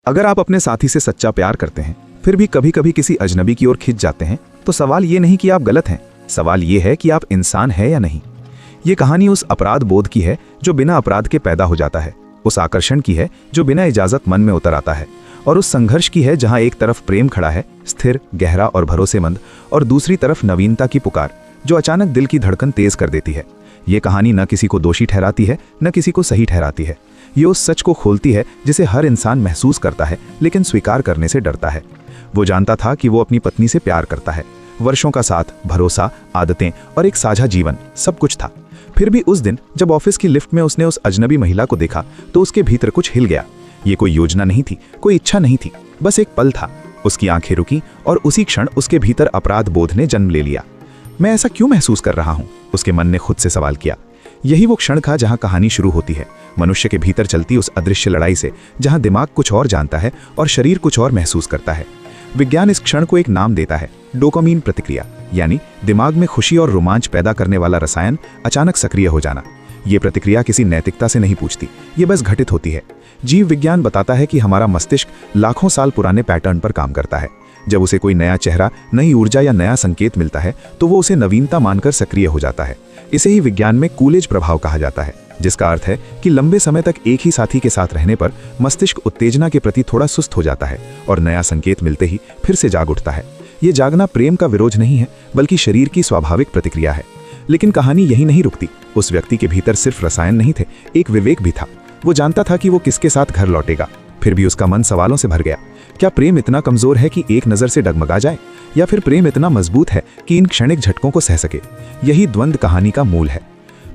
अगर आप अपने साथी से सच्चा प्यार करते हैं, फिर भी कभी कभी किसी अजनबी की ओर खिंच जाते हैं, तो सवाल ये नहीं कि आप गलत हैं, सवाल ये है कि आप इंसान हैं या नहीं। ये कहानी उस अपराध बोध की है जो बिना अपराध के पैदा हो जाता है, उस आकर्षण की है जो बिना इजाजत मन में उतर आता है, और उस संघर्ष की है जहां एक तरफ प्रेम खड़ा है, स्थिर, गहरा और भरोसेमंद, और दूसरी तरफ नवीनता की पुकार जो अचानक दिल की धड़कन तेज कर देती है। ये कहानी न किसी को दोषी ठहराती है, न किसी को सही ठहराती है। ये उस सच को खोलती है जिसे हर इंसान महसूस करता है, लेकिन स्वीकार करने से डरता है। वो जानता था कि वो अपनी पत्नी से प्यार करता है, वर्षों का साथ, भरोसा, आदतें और एक साझा जीवन, सब कुछ था। फिर भी उस दिन जब ऑफिस की लिफ्ट में उसने उस अजनबी महिला को देखा, तो उसके भीतर कुछ हिल गया। ये कोई योजना नहीं थी, कोई इच्छा नहीं थी, बस एक पल था। उसकी आंखें रुकी और उसी क्षण उसके भीतर अपराध बोध ने जन्म ले लिया। मैं ऐसा क्यों महसूस कर रहा हूं? उसके मन ने खुद से सवाल किया। यही वो क्षण था जहां कहानी शुरू होती है, मनुष्य के भीतर चलती उस अदृश्य लड़ाई से, जहां दिमाग कुछ और जानता है और शरीर कुछ और महसूस करता है। विज्ञान इस क्षण को एक नाम देता है, डोपामिन प्रतिक्रिया, यानी दिमाग में खुशी और रोमांच पैदा करने वाला रसायन अचानक सक्रिय हो जाना। ये प्रतिक्रिया किसी नैतिकता से नहीं पूछती, ये बस घटित होती है। जीव विज्ञान बताता है कि हमारा मस्तिष्क लाखों साल पुराने पैटर्न पर काम करता है। जब उसे कोई नया चेहरा, नई ऊर्जा या नया संकेत मिलता है, तो वो उसे नवीनता मानकर सक्रिय हो जाता है। इसे ही विज्ञान में कूलेज प्रभाव कहा जाता है, जिसका अर्थ है कि लंबे समय तक एक ही साथी के साथ रहने पर मस्तिष्क उत्तेजना के प्रति थोड़ा सुस्त हो जाता है और नया संकेत मिलते ही फिर से जाग उठता है। ये जागना प्रेम का विरोध नहीं है, बल्कि शरीर की स्वाभाविक प्रतिक्रिया है। लेकिन कहानी यही नहीं रुकती। उस व्यक्ति के भीतर सिर्फ रसायन नहीं थे, एक विवेक भी था। वो जानता था कि वो किसके साथ घर लौटेगा। फिर भी उसका मन सवालों से भर गया। क्या प्रेम इतना कमजोर है कि एक नजर से डगमगा जाए, या फिर प्रेम इतना मजबूत है कि इन क्षणिक झटकों को सह सके? यही द्वंद्व कहानी का मूल है।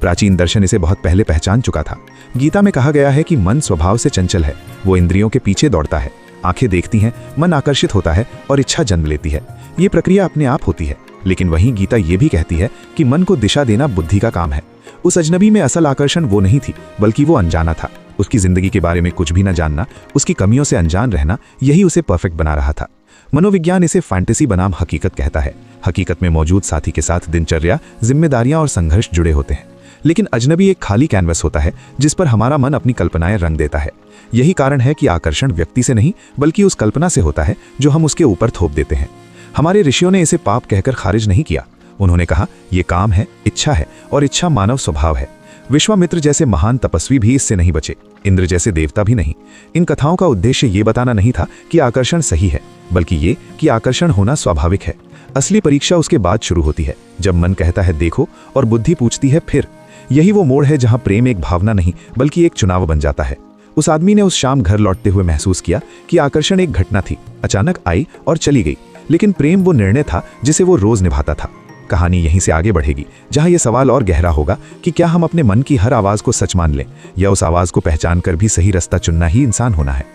प्राचीन दर्शन इसे बहुत पहले पहचान चुका था। गीता में कहा गया है कि मन स्वभाव से चंचल है, वो इंद्रियों के पीछे दौड़ता है। आंखें देखती हैं, मन आकर्षित होता है और इच्छा जन्म लेती है। ये प्रक्रिया अपने आप होती है। लेकिन वहीं गीता ये भी कहती है कि मन को दिशा देना बुद्धि का काम है। उस अजनबी में असल आकर्षण वो नहीं थी, बल्कि वो अनजाना था। उसकी जिंदगी के बारे में कुछ भी न जानना, उसकी कमियों से अनजान रहना, यही उसे परफेक्ट बना रहा था। मनोविज्ञान इसे फैंटेसी बनाम हकीकत कहता है। हकीकत में मौजूद साथी के साथ दिनचर्या, जिम्मेदारियां और संघर्ष जुड़े होते हैं, लेकिन अजनबी एक खाली कैनवस होता है जिस पर हमारा मन अपनी कल्पनाएं रंग देता है। यही कारण है कि आकर्षण व्यक्ति से नहीं, बल्कि उस कल्पना से होता है जो हम उसके ऊपर थोप देते हैं। हमारे ऋषियों ने इसे पाप कहकर खारिज नहीं किया। उन्होंने कहा, यह काम है, इच्छा है, और इच्छा मानव स्वभाव है। विश्वामित्र जैसे महान तपस्वी भी इससे नहीं बचे, इंद्र जैसे देवता भी नहीं। इन कथाओं का उद्देश्य ये बताना नहीं था कि आकर्षण सही है, बल्कि ये कि आकर्षण होना स्वाभाविक है। असली परीक्षा उसके बाद शुरू होती है, जब मन कहता है देखो और बुद्धि पूछती है फिर। यही वो मोड़ है जहां प्रेम एक भावना नहीं, बल्कि एक चुनाव बन जाता है। उस आदमी ने उस शाम घर लौटते हुए महसूस किया कि आकर्षण एक घटना थी, अचानक आई और चली गई, लेकिन प्रेम वो निर्णय था जिसे वो रोज निभाता था। कहानी यहीं से आगे बढ़ेगी, जहां यह सवाल और गहरा होगा कि क्या हम अपने मन की हर आवाज को सच मान लें, या उस आवाज को पहचान कर भी सही रास्ता चुनना ही इंसान होना है।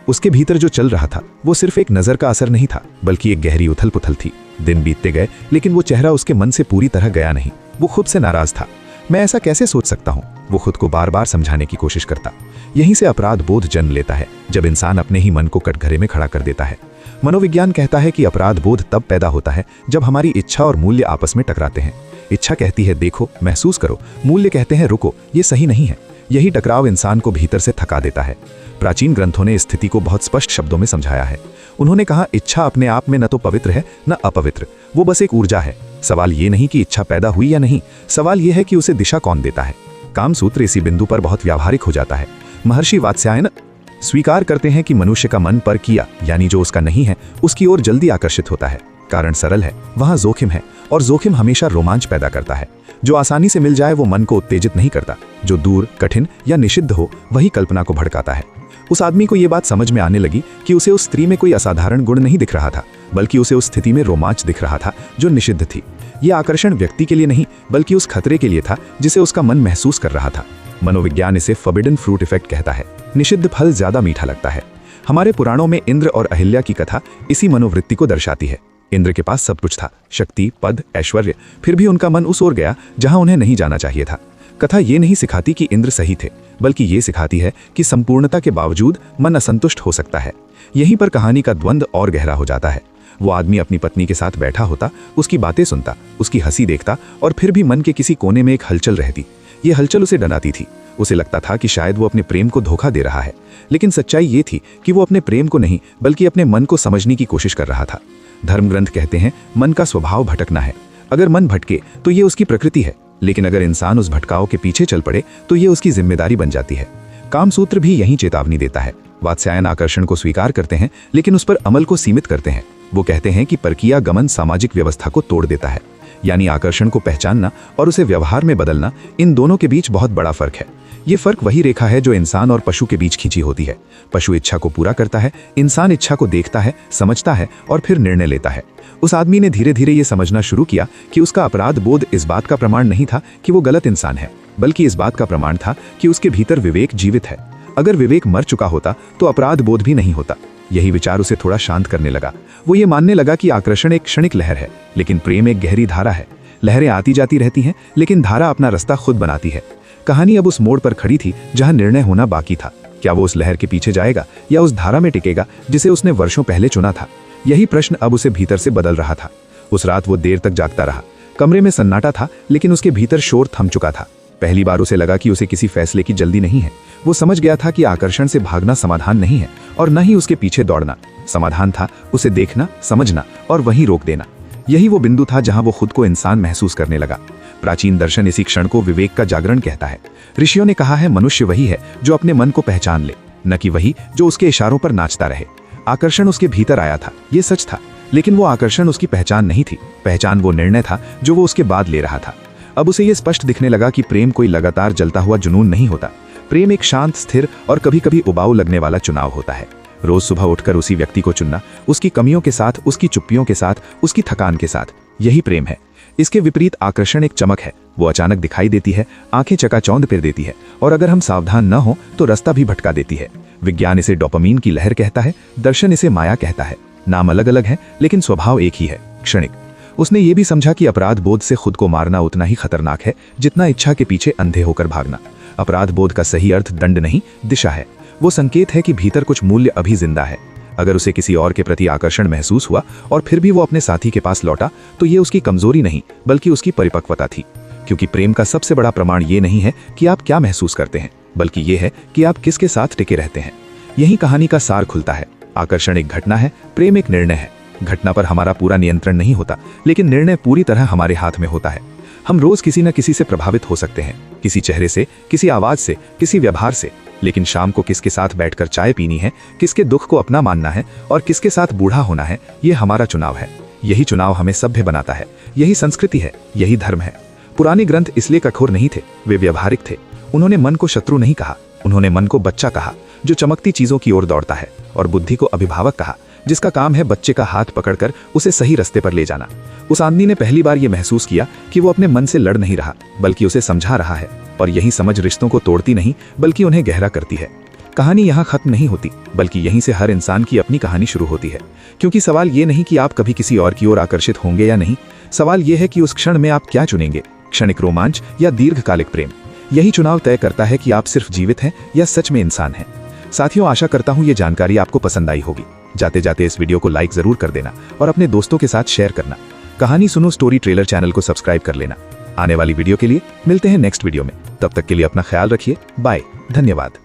उसके भीतर जो चल रहा था वो सिर्फ एक नजर का असर नहीं था, बल्कि एक गहरी उथल पुथल थी। दिन बीतते गए, लेकिन वो चेहरा उसके मन से पूरी तरह गया नहीं। वो खुद से नाराज था। मैं ऐसा कैसे सोच सकता हूँ, वो खुद को बार बार समझाने की कोशिश करता। यहीं से अपराध बोध जन्म लेता है, जब इंसान अपने ही मन को कटघरे में खड़ा कर देता है। मनोविज्ञान कहता है कि अपराध बोध तब पैदा होता है जब हमारी इच्छा और मूल्य आपस में टकराते हैं। इच्छा कहती है देखो, महसूस करो, मूल्य कहते हैं रुको, ये सही नहीं है। यही टकराव इंसान को भीतर से थका देता है। प्राचीन ग्रंथों ने इस स्थिति को बहुत स्पष्ट शब्दों में समझाया है। उन्होंने कहा, इच्छा अपने आप में न तो पवित्र है न अपवित्र, वो बस एक ऊर्जा है। सवाल ये नहीं कि इच्छा पैदा हुई या नहीं, सवाल यह है कि उसे दिशा कौन देता है। कामसूत्र इसी बिंदु पर बहुत व्यावहारिक हो जाता है। महर्षि वात्स्यायन स्वीकार करते हैं कि मनुष्य का मन पर किया, यानी जो उसका नहीं है, उसकी ओर जल्दी आकर्षित होता है। कारण सरल है, वहां जोखिम है, और जोखिम हमेशा रोमांच पैदा करता है। जो आसानी से मिल जाए वो मन को उत्तेजित नहीं करता, जो दूर, कठिन या निषिद्ध हो वही कल्पना को भड़काता है। उस आदमी को यह बात समझ में आने लगी कि उसे उस स्त्री में कोई असाधारण गुण नहीं दिख रहा था, बल्कि उसे उस स्थिति में रोमांच दिख रहा था जो निषिद्ध थी। यह आकर्षण व्यक्ति के लिए नहीं, बल्कि उस खतरे के लिए था जिसे उसका मन महसूस कर रहा था। मनोविज्ञान इसे फॉरबिडन फ्रूट इफेक्ट कहता है। निषिद्ध फल ज्यादा मीठा लगता है। हमारे पुराणों में इंद्र और अहिल्या की कथा इसी मनोवृत्ति को दर्शाती है। इंद्र के पास सब कुछ था, शक्ति, पद, ऐश्वर्य, फिर भी उनका मन उस ओर गया जहां उन्हें नहीं जाना चाहिए था। कथा ये नहीं सिखाती कि इंद्र सही थे, बल्कि ये सिखाती है कि संपूर्णता के बावजूद मन असंतुष्ट हो सकता है। यहीं पर कहानी का द्वंद्व और गहरा हो जाता है। वो आदमी अपनी पत्नी के साथ बैठा होता, उसकी बातें सुनता, उसकी हंसी देखता, और फिर भी मन के किसी कोने में एक हलचल रहती। ये हलचल उसे डराती थी। उसे लगता था कि शायद वो अपने प्रेम को धोखा दे रहा है, लेकिन सच्चाई ये थी कि वो अपने प्रेम को नहीं बल्कि अपने मन को समझने की कोशिश कर रहा था। धर्म ग्रंथ कहते हैं मन का स्वभाव भटकना है। अगर मन भटके तो ये उसकी प्रकृति है, लेकिन अगर इंसान उस भटकाव के पीछे चल पड़े तो ये उसकी जिम्मेदारी बन जाती है। कामसूत्र भी यही चेतावनी देता है। वात्स्यायन आकर्षण को स्वीकार करते हैं लेकिन उस पर अमल को सीमित करते हैं। वो कहते हैं कि परकीय गमन सामाजिक व्यवस्था को तोड़ देता है, यानी आकर्षण को पहचानना और उसे व्यवहार में बदलना, इन दोनों के बीच बहुत बड़ा फर्क है। ये फर्क वही रेखा है जो इंसान और पशु के बीच खींची होती है। पशु इच्छा को पूरा करता है, इंसान इच्छा को देखता है, समझता है और फिर निर्णय लेता है। उस आदमी ने धीरे धीरे ये समझना शुरू किया कि उसका अपराध बोध इस बात का प्रमाण नहीं था कि वो गलत इंसान है, बल्कि इस बात का प्रमाण था कि उसके भीतर विवेक जीवित है। अगर विवेक मर चुका होता तो अपराध बोध भी नहीं होता। यही विचार उसे थोड़ा शांत करने लगा। वो ये मानने लगा कि आकर्षण एक क्षणिक लहर है, लेकिन प्रेम एक गहरी धारा है। लहरें आती जाती रहती हैं, लेकिन धारा अपना रास्ता खुद बनाती है। कहानी अब उस मोड़ पर खड़ी थी जहां निर्णय होना बाकी था। क्या वो उस लहर के पीछे जाएगा या उस धारा में टिकेगा जिसे उसने वर्षों पहले चुना था? यही प्रश्न अब उसे भीतर से बदल रहा था। उस रात वो देर तक जागता रहा। कमरे में सन्नाटा था, लेकिन उसके भीतर शोर थम चुका था। पहली बार उसे लगा कि उसे किसी फैसले की जल्दी नहीं है। वो समझ गया था कि आकर्षण से भागना समाधान नहीं है और न ही उसके पीछे दौड़ना। समाधान था उसे देखना, समझना और वहीं रोक देना। यही वो बिंदु था जहां वो खुद को इंसान महसूस करने लगा। प्राचीन दर्शन इसी क्षण को विवेक का जागरण कहता है। ऋषियों ने कहा है मनुष्य वही है जो अपने मन को पहचान ले, न कि वही जो उसके इशारों पर नाचता रहे। आकर्षण उसके भीतर आया था, ये सच था, लेकिन वो आकर्षण उसकी पहचान नहीं थी। पहचान वो निर्णय था जो वो उसके बाद ले रहा था। अब उसे ये स्पष्ट दिखने लगा कि प्रेम कोई लगातार जलता हुआ जुनून नहीं होता। प्रेम एक शांत, स्थिर और कभी कभी उबाऊ लगने वाला चुनाव होता है। रोज सुबह उठकर उसी व्यक्ति को चुनना, उसकी कमियों के साथ, उसकी चुप्पियों के साथ, उसकी थकान के साथ, यही प्रेम है। इसके विपरीत आकर्षण एक चमक है। वो अचानक दिखाई देती है, आंखें चकाचौंध कर देती है और अगर हम सावधान न हो तो रास्ता भी भटका देती है। विज्ञान इसे डोपामीन की लहर कहता है, दर्शन इसे माया कहता है। नाम अलग अलग है लेकिन स्वभाव एक ही है, क्षणिक। उसने ये भी समझा कि अपराध बोध से खुद को मारना उतना ही खतरनाक है जितना इच्छा के पीछे अंधे होकर भागना। अपराध बोध का सही अर्थ दंड नहीं, दिशा है। वो संकेत है कि भीतर कुछ मूल्य अभी जिंदा है। अगर उसे किसी और के प्रति आकर्षण महसूस हुआ और फिर भी वो अपने साथी के पास लौटा तो ये उसकी कमजोरी नहीं बल्कि उसकी परिपक्वता थी। क्योंकि प्रेम का सबसे बड़ा प्रमाण ये नहीं है कि आप क्या महसूस करते हैं, बल्कि ये है कि आप किसके साथ टिके रहते हैं। यही कहानी का सार खुलता है। आकर्षण एक घटना है, प्रेम एक निर्णय है। घटना पर हमारा पूरा नियंत्रण नहीं होता, लेकिन निर्णय पूरी तरह हमारे हाथ में होता है। हम रोज किसी न किसी से प्रभावित हो सकते हैं, किसी चेहरे से, किसी आवाज से, किसी व्यवहार से, लेकिन शाम को किसके साथ बैठकर चाय पीनी है, किसके दुख को अपना मानना है और किसके साथ बूढ़ा होना है, ये हमारा चुनाव है। यही चुनाव हमें सभ्य बनाता है। यही संस्कृति है, यही धर्म है। पुराने ग्रंथ इसलिए कठोर नहीं थे, वे व्यवहारिक थे। उन्होंने मन को शत्रु नहीं कहा, उन्होंने मन को बच्चा कहा जो चमकती चीजों की ओर दौड़ता है, और बुद्धि को अभिभावक कहा जिसका काम है बच्चे का हाथ पकड़कर उसे सही रास्ते पर ले जाना। उस आदमी ने पहली बार यह महसूस किया कि वो अपने मन से लड़ नहीं रहा बल्कि उसे समझा रहा है, और यही समझ रिश्तों को तोड़ती नहीं बल्कि उन्हें गहरा करती है। कहानी यहाँ खत्म नहीं होती, बल्कि यहीं से हर इंसान की अपनी कहानी शुरू होती है। क्योंकि सवाल ये नहीं कि आप कभी किसी और की ओर आकर्षित होंगे या नहीं, सवाल यह है कि उस क्षण में आप क्या चुनेंगे, क्षणिक रोमांच या दीर्घकालिक प्रेम। यही चुनाव तय करता है कि आप सिर्फ जीवित हैं या सच में इंसान हैं। साथियों, आशा करता हूँ ये जानकारी आपको पसंद आई होगी। जाते जाते इस वीडियो को लाइक जरूर कर देना और अपने दोस्तों के साथ शेयर करना। कहानी सुनो स्टोरी ट्रेलर चैनल को सब्सक्राइब कर लेना। आने वाली वीडियो के लिए मिलते हैं नेक्स्ट वीडियो में। तब तक के लिए अपना ख्याल रखिए। बाय, धन्यवाद।